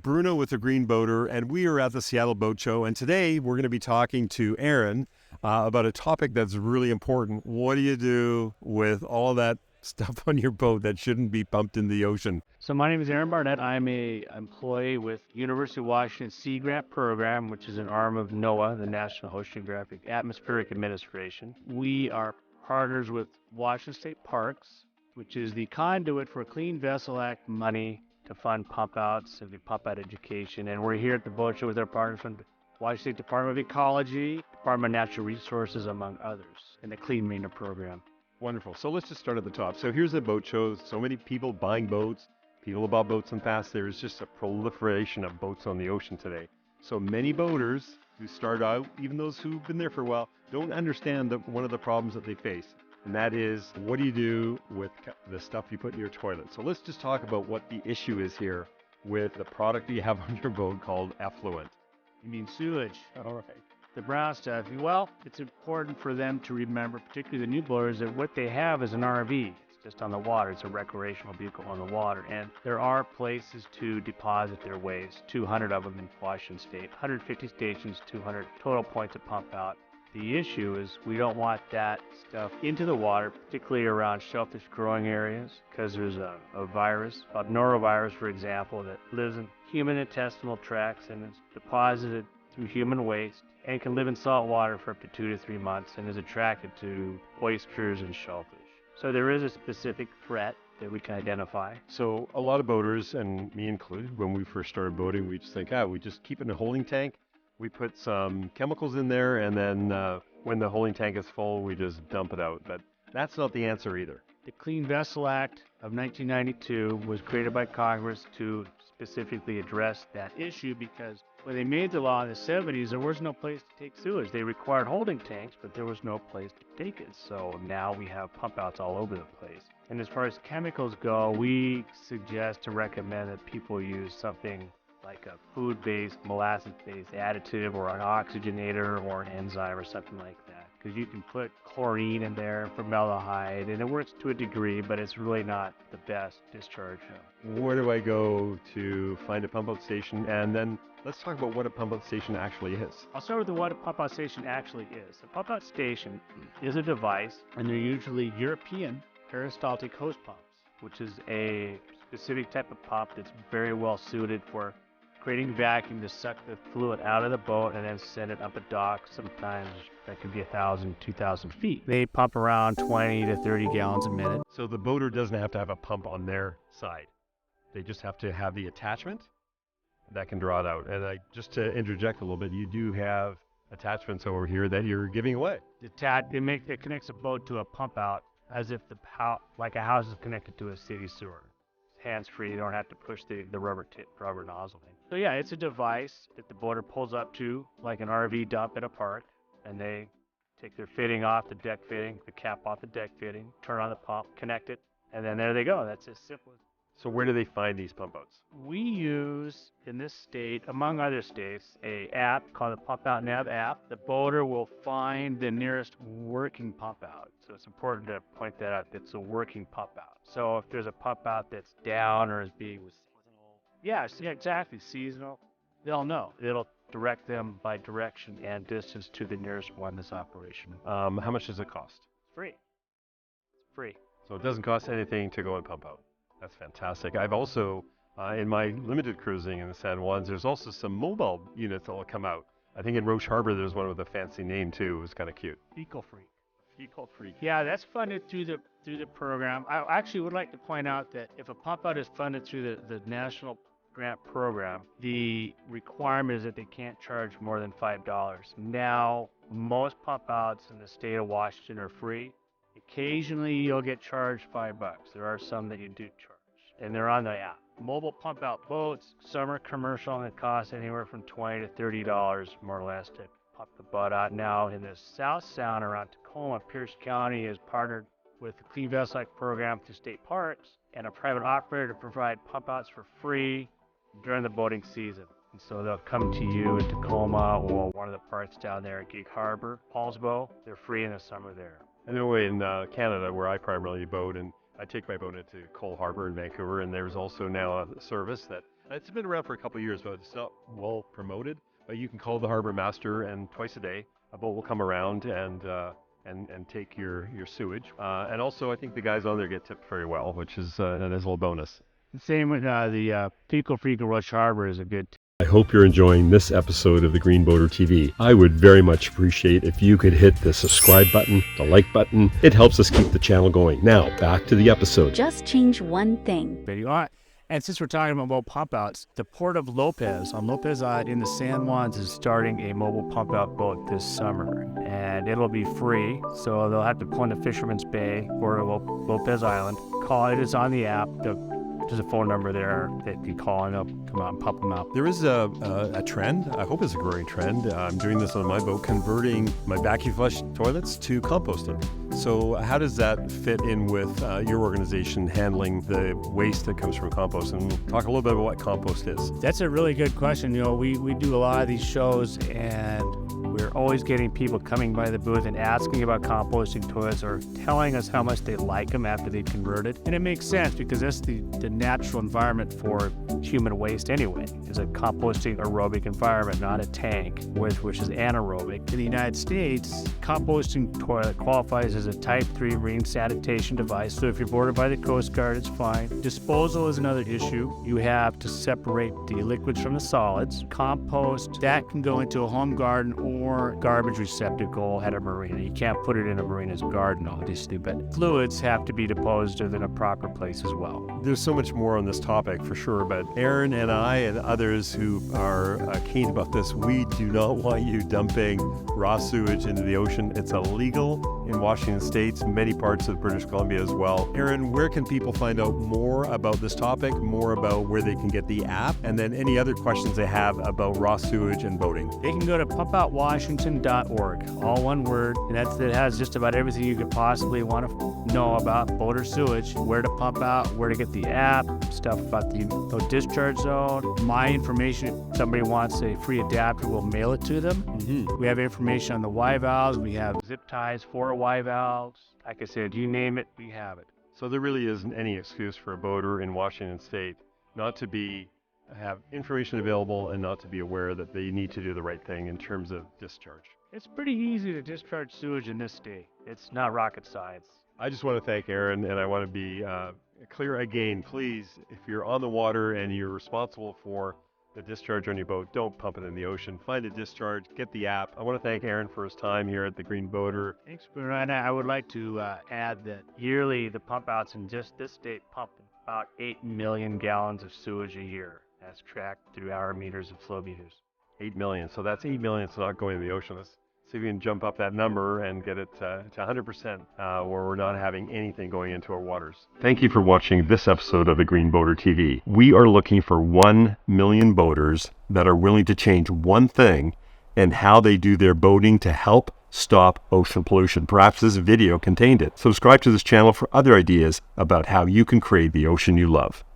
Bruno with the Green Boater, and we are at the Seattle Boat Show. And today we're going to be talking to Aaron about a topic that's really important. What do you do with all that stuff on your boat that shouldn't be pumped in the ocean? So my name is Aaron Barnett. I'm a employee with University of Washington Sea Grant Program, which is an arm of NOAA, the National Oceanographic Atmospheric Administration. We are partners with Washington State Parks, which is the conduit for Clean Vessel Act money to fund pump outs and the pump out education. And we're here at the boat show with our partners from Washington State Department of Ecology, Department of Natural Resources, among others, in the Clean Marina program. Wonderful. So let's just start at the top. So here's a boat show. So many people buying boats, people about boats in the past. There's just a proliferation of boats on the ocean today. So many boaters who start out, even those who've been there for a while, don't understand one of the problems that they face. And that is, what do you do with the stuff you put in your toilet? So let's just talk about what the issue is here with the product you have on your boat called effluent. You mean sewage? All right. The brown stuff. Well, it's important for them to remember, particularly the new boaters, that what they have is an RV. It's just on the water. It's a recreational vehicle on the water. And there are places to deposit their waste, 200 of them in Washington State, 150 stations, 200 total points of pump out. The issue is we don't want that stuff into the water, particularly around shellfish growing areas, because there's a virus, called norovirus, for example, that lives in human intestinal tracts and is deposited through human waste and can live in salt water for up to 2 to 3 months and is attracted to oysters and shellfish. So there is a specific threat that we can identify. So a lot of boaters, and me included, when we first started boating, we just think, we just keep it in a holding tank. We put some chemicals in there, and then when the holding tank is full, we just dump it out. But that's not the answer either. The Clean Vessel Act of 1992 was created by Congress to specifically address that issue because when they made the law in the 70s, there was no place to take sewage. They required holding tanks, but there was no place to take it. So now we have pump outs all over the place. And as far as chemicals go, we suggest to recommend that people use something like a food-based, molasses-based additive or an oxygenator or an enzyme or something like that. Because you can put chlorine in there, formaldehyde, and it works to a degree, but it's really not the best discharge. Where do I go to find a pump-out station? And then let's talk about what a pump-out station actually is. I'll start with what a pump-out station actually is. A pump-out station is a device, and they're usually European peristaltic hose pumps, which is a specific type of pump that's very well suited for creating vacuum to suck the fluid out of the boat and then send it up a dock. Sometimes that could be 1,000, 2,000 feet. They pump around 20 to 30 gallons a minute. So the boater doesn't have to have a pump on their side. They just have to have the attachment that can draw it out. And just to interject a little bit, you do have attachments over here that you're giving away. It connects a boat to a pump out as if like a house is connected to a city sewer. Hands-free, you don't have to push the rubber nozzle in. So yeah, it's a device that the boater pulls up to, like an RV dump at a park, and they take their fitting off, the deck fitting, the cap off the deck fitting, turn on the pump, connect it, and then there they go. That's as simple as. So where do they find these pump outs? We use, in this state, among other states, a app called the Pumpout.App app. The boater will find the nearest working pump out. So it's important to point that out. It's a working pump out. So if there's a pump out that's down or is being seasonal. Yeah, exactly, seasonal. They'll know. It'll direct them by direction and distance to the nearest one that's operational. How much does it cost? It's free. It's free. So it doesn't cost anything to go and pump out. That's fantastic. I've also, in my limited cruising in the San Juans, there's also some mobile units that will come out. I think in Roche Harbor, there's one with a fancy name too. It was kind of cute. Fecal Freak. Fecal Freak. Yeah, that's funded through the program. I actually would like to point out that if a pump out is funded through the National Grant Program, the requirement is that they can't charge more than $5. Now, most pump outs in the state of Washington are free. Occasionally, you'll get charged $5. There are some that you do charge, and they're on the app. Mobile pump out boats, some are commercial, and it costs anywhere from $20 to $30 more or less to pump the boat out. Now, in the South Sound around Tacoma, Pierce County has partnered with the Clean Vessel Act program through state parks and a private operator to provide pump outs for free during the boating season. And so they'll come to you in Tacoma or one of the parts down there at Gig Harbor, Paulsbo. They're free in the summer there. I know in Canada, where I primarily boat, and I take my boat into Cole Harbor in Vancouver, and there's also now a service that It's been around for a couple of years, but it's not well promoted. But you can call the harbor master, and twice a day a boat will come around and take your sewage. And also, I think the guys on there get tipped very well, which is a nice little bonus. Same with the Pico Frico Rush Harbor is a good. I hope you're enjoying this episode of the Green Boater TV. I would very much appreciate if you could hit the subscribe button, the like button. It helps us keep the channel going. Now, back to the episode. Just change one thing. Video. And since we're talking about pump outs, the port of Lopez on Lopez Island in the San Juans is starting a mobile pump out boat this summer, and it'll be free. So they'll have to point to Fisherman's Bay or Lopez Island. Call it is on the app. There's a phone number there that you call and they'll come out and pump them out. There is a trend, I hope it's a growing trend. I'm doing this on my boat, converting my vacuum flush toilets to composting. So how does that fit in with your organization handling the waste that comes from compost? And we'll talk a little bit about what compost is. That's a really good question. You know, we do a lot of these shows, and we're always getting people coming by the booth and asking about composting toilets or telling us how much they like them after they've converted. And it makes sense because that's the natural environment for human waste anyway. It's a composting aerobic environment, not a tank, which is anaerobic. In the United States, composting toilet qualifies as a Type 3 marine sanitation device. So if you're boarded by the Coast Guard, it's fine. Disposal is another issue. You have to separate the liquids from the solids. Compost, that can go into a home garden or garbage receptacle at a marina. You can't put it in a marina's garden, obviously, but fluids have to be disposed of in a proper place as well. There's so much more on this topic for sure, but Aaron and I and others who are keen about this, we do not want you dumping raw sewage into the ocean. It's illegal in Washington State, many parts of British Columbia as well. Aaron, where can people find out more about this topic, more about where they can get the app, and then any other questions they have about raw sewage and boating? They can go to Pumpout.Washington.org, all one word, and it has just about everything you could possibly want to know about boat or sewage, where to pump out, where to get the app, stuff about the discharge zone, my information. If somebody wants a free adapter, we'll mail it to them. We have information on the Y valves. We have zip ties for Y valves. Like I said, you name it, we have it. So there really isn't any excuse for a boater in Washington State not to have information available and not to be aware that they need to do the right thing in terms of discharge. It's pretty easy to discharge sewage in this state. It's not rocket science. I just want to thank Aaron, and I want to be clear again. Please, if you're on the water and you're responsible for the discharge on your boat, don't pump it in the ocean. Find a discharge, get the app. I want to thank Aaron for his time here at the Green Boater. Thanks, Brian. I would like to add that yearly the pump outs in just this state pump about 8 million gallons of sewage a year. That's tracked through our meters and flow meters. 8 million. So that's 8 million. It's not going to the ocean. Let's see if we can jump up that number and get it to 100% where we're not having anything going into our waters. Thank you for watching this episode of the Green Boater TV. We are looking for 1 million boaters that are willing to change one thing and how they do their boating to help stop ocean pollution. Perhaps this video contained it. Subscribe to this channel for other ideas about how you can create the ocean you love.